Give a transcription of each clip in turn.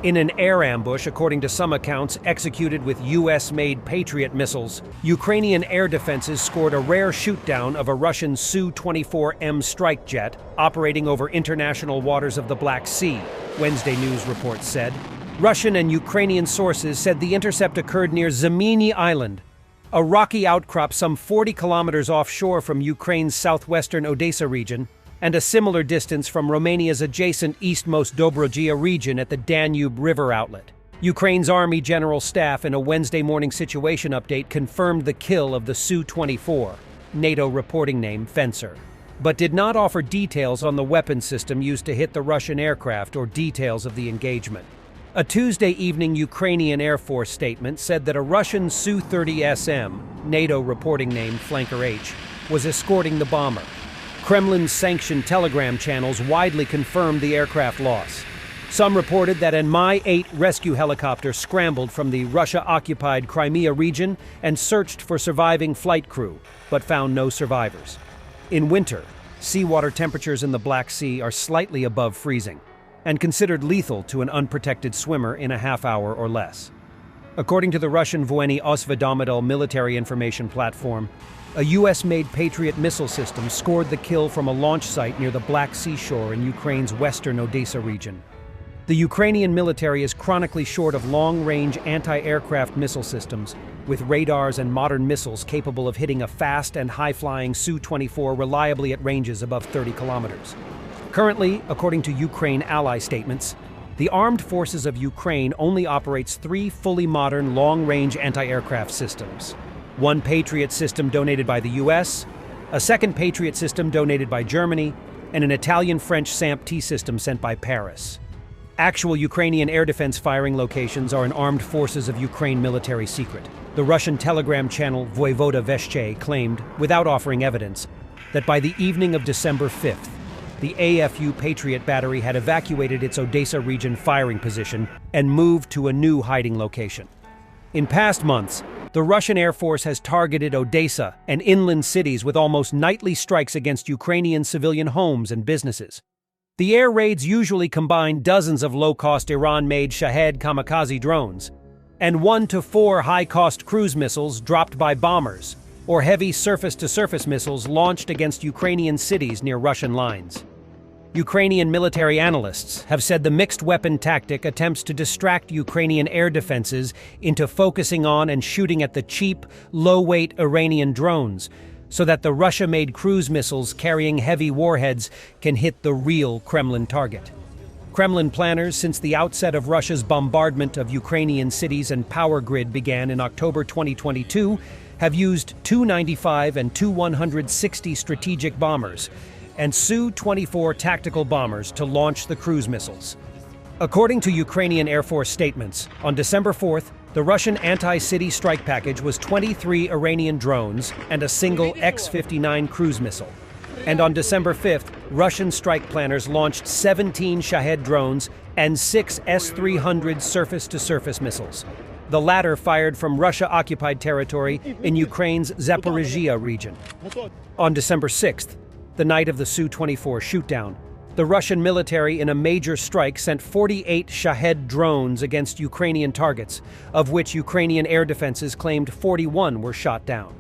In an air ambush, according to some accounts, executed with US-made Patriot missiles, Ukrainian air defenses scored a rare shoot-down of a Russian Su-24M strike jet operating over international waters of the Black Sea, Wednesday news reports said. Russian and Ukrainian sources said the intercept occurred near Zmyny Island, a rocky outcrop some 40 kilometers offshore from Ukraine's southwestern Odessa region, and a similar distance from Romania's adjacent eastmost Dobrogea region at the Danube River outlet. Ukraine's Army General Staff in a Wednesday morning situation update confirmed the kill of the Su-24, NATO reporting name Fencer, but did not offer details on the weapon system used to hit the Russian aircraft or details of the engagement. A Tuesday evening Ukrainian Air Force statement said that a Russian Su-30SM, NATO reporting name Flanker H, was escorting the bomber. Kremlin-sanctioned Telegram channels widely confirmed the aircraft loss. Some reported that an Mi-8 rescue helicopter scrambled from the Russia-occupied Crimea region and searched for surviving flight crew, but found no survivors. In winter, seawater temperatures in the Black Sea are slightly above freezing, and considered lethal to an unprotected swimmer in a half hour or less. According to the Russian Voenny Osvedomedel military information platform, a US-made Patriot missile system scored the kill from a launch site near the Black Sea shore in Ukraine's western Odessa region. The Ukrainian military is chronically short of long-range anti-aircraft missile systems, with radars and modern missiles capable of hitting a fast and high-flying Su-24 reliably at ranges above 30 kilometers. Currently, according to Ukraine ally statements, the armed forces of Ukraine only operates 3 fully modern long-range anti-aircraft systems. One Patriot system donated by the US, a second Patriot system donated by Germany, and an Italian-French SAMP-T system sent by Paris. Actual Ukrainian air defense firing locations are an armed forces of Ukraine military secret. The Russian Telegram channel Voyevoda Veshche claimed, without offering evidence, that by the evening of December 5th, the AFU Patriot battery had evacuated its Odessa region firing position and moved to a new hiding location. In past months, the Russian Air Force has targeted Odessa and inland cities with almost nightly strikes against Ukrainian civilian homes and businesses. The air raids usually combine dozens of low-cost Iran-made Shahed kamikaze drones and 1 to 4 high-cost cruise missiles dropped by bombers or heavy surface-to-surface missiles launched against Ukrainian cities near Russian lines. Ukrainian military analysts have said the mixed weapon tactic attempts to distract Ukrainian air defenses into focusing on and shooting at the cheap, low-weight Iranian drones, so that the Russia-made cruise missiles carrying heavy warheads can hit the real Kremlin target. Kremlin planners, since the outset of Russia's bombardment of Ukrainian cities and power grid began in October 2022, have used Tu-95 and Tu-160 strategic bombers and Su-24 tactical bombers to launch the cruise missiles. According to Ukrainian Air Force statements, on December 4th, the Russian anti-city strike package was 23 Iranian drones and a single X-59 cruise missile. And on December 5th, Russian strike planners launched 17 Shahed drones and 6 S-300 surface-to-surface missiles, the latter fired from Russia-occupied territory in Ukraine's Zaporizhia region. On December 6th, the night of the Su-24 shootdown, the Russian military in a major strike sent 48 Shahed drones against Ukrainian targets, of which Ukrainian air defenses claimed 41 were shot down.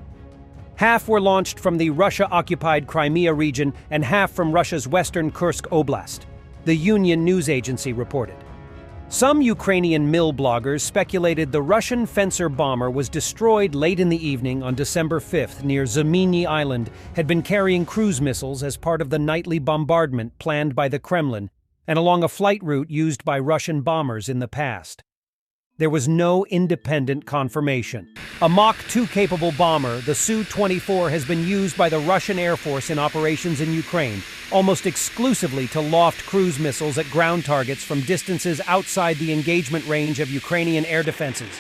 Half were launched from the Russia-occupied Crimea region and half from Russia's western Kursk Oblast, the Union news agency reported. Some Ukrainian mill bloggers speculated the Russian Fencer bomber was destroyed late in the evening on December 5th near Zmyny Island, had been carrying cruise missiles as part of the nightly bombardment planned by the Kremlin and along a flight route used by Russian bombers in the past. There was no independent confirmation. A Mach 2-capable bomber, the Su-24 has been used by the Russian Air Force in operations in Ukraine, almost exclusively to loft cruise missiles at ground targets from distances outside the engagement range of Ukrainian air defenses.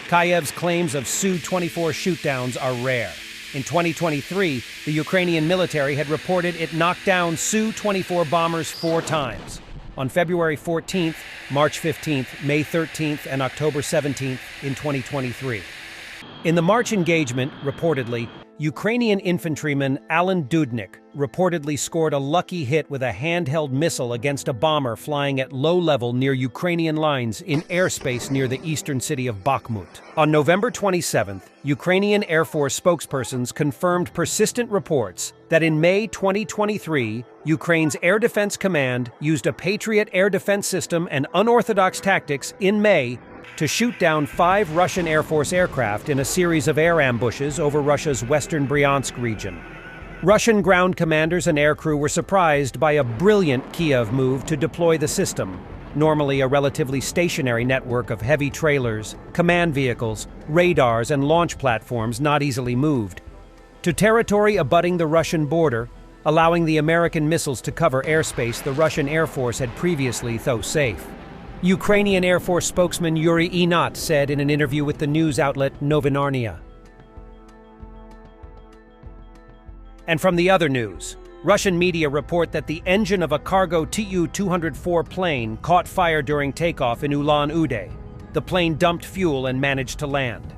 Kyiv's claims of Su-24 shootdowns are rare. In 2023, the Ukrainian military had reported it knocked down Su-24 bombers 4 times. On February 14th, March 15th, May 13th, and October 17th in 2023. In the March engagement, reportedly, Ukrainian infantryman Alan Dudnik reportedly scored a lucky hit with a handheld missile against a bomber flying at low level near Ukrainian lines in airspace near the eastern city of Bakhmut. On November 27th, Ukrainian Air Force spokespersons confirmed persistent reports that in May 2023, Ukraine's Air Defense Command used a Patriot air defense system and unorthodox tactics in May to shoot down 5 Russian Air Force aircraft in a series of air ambushes over Russia's western Bryansk region. Russian ground commanders and aircrew were surprised by a brilliant Kiev move to deploy the system, normally a relatively stationary network of heavy trailers, command vehicles, radars, and launch platforms not easily moved, to territory abutting the Russian border, allowing the American missiles to cover airspace the Russian Air Force had previously thought safe. Ukrainian Air Force spokesman Yuri Inat said in an interview with the news outlet Novinarnia. And from the other news, Russian media report that the engine of a cargo Tu-204 plane caught fire during takeoff in Ulan-Ude. The plane dumped fuel and managed to land.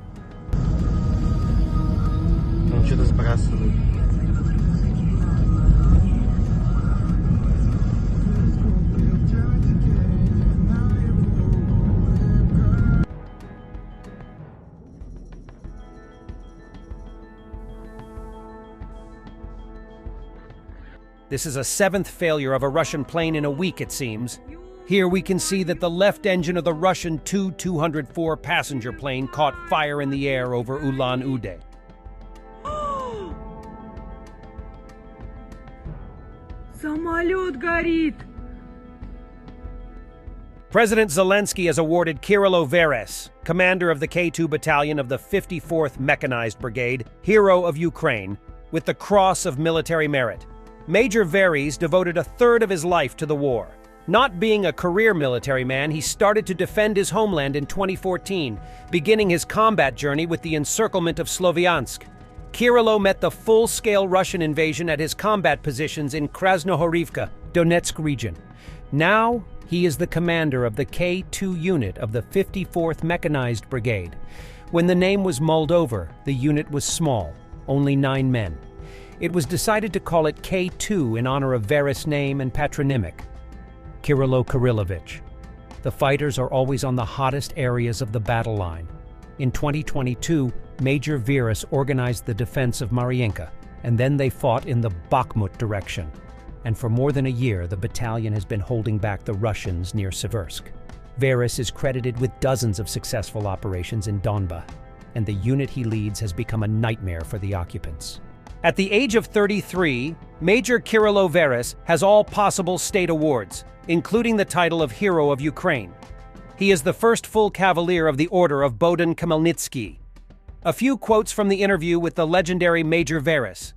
This is a 7th failure of a Russian plane in a week, it seems. Here we can see that the left engine of the Russian Tu-204 passenger plane caught fire in the air over Ulan-Ude. Самолет горит! President Zelensky has awarded Kirilo Veres, commander of the K2 Battalion of the 54th Mechanized Brigade, Hero of Ukraine, with the Cross of Military Merit. Major Veres devoted a third of his life to the war. Not being a career military man, he started to defend his homeland in 2014, beginning his combat journey with the encirclement of Sloviansk. Kirilo met the full-scale Russian invasion at his combat positions in Krasnohorivka, Donetsk region. Now, he is the commander of the K2 unit of the 54th Mechanized Brigade. When the name was mulled over, the unit was small, only 9 men. It was decided to call it K2 in honor of Veres' name and patronymic, Kirilo Kirillovich. The fighters are always on the hottest areas of the battle line. In 2022, Major Veres organized the defense of Mariinka, and then they fought in the Bakhmut direction. And for more than a year, the battalion has been holding back the Russians near Siversk. Veres is credited with dozens of successful operations in Donbas, and the unit he leads has become a nightmare for the occupants. At the age of 33, Major Kirilo Veres has all possible state awards, including the title of Hero of Ukraine. He is the first full cavalier of the Order of Bohdan Khmelnytsky. A few quotes from the interview with the legendary Major Veres.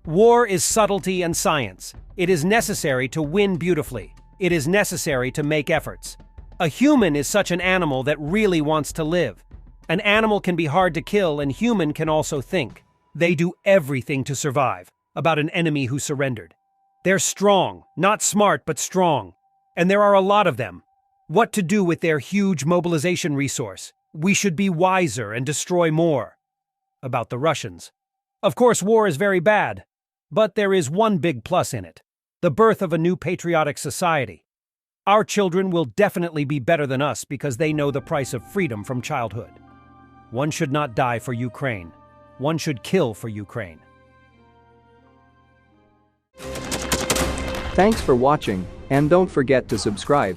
War is subtlety and science. It is necessary to win beautifully. It is necessary to make efforts. A human is such an animal that really wants to live. An animal can be hard to kill, and human can also think. They do everything to survive, about an enemy who surrendered. They're strong, not smart, but strong. And there are a lot of them. What to do with their huge mobilization resource? We should be wiser and destroy more. About the Russians. Of course, war is very bad, but there is one big plus in it: the birth of a new patriotic society. Our children will definitely be better than us because they know the price of freedom from childhood. One should not die for Ukraine. One should kill for Ukraine. Thanks for watching, and don't forget to subscribe.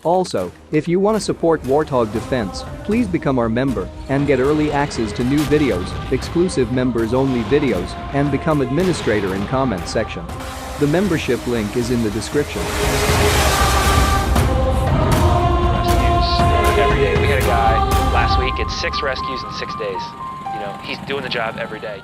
Also, if you want to support Warthog Defense, please become our member and get early access to new videos, exclusive members-only videos, and become administrator in comment section. The membership link is in the description. Rescues every day. We had a guy last week, it's 6 rescues in 6 days. You know, he's doing the job every day.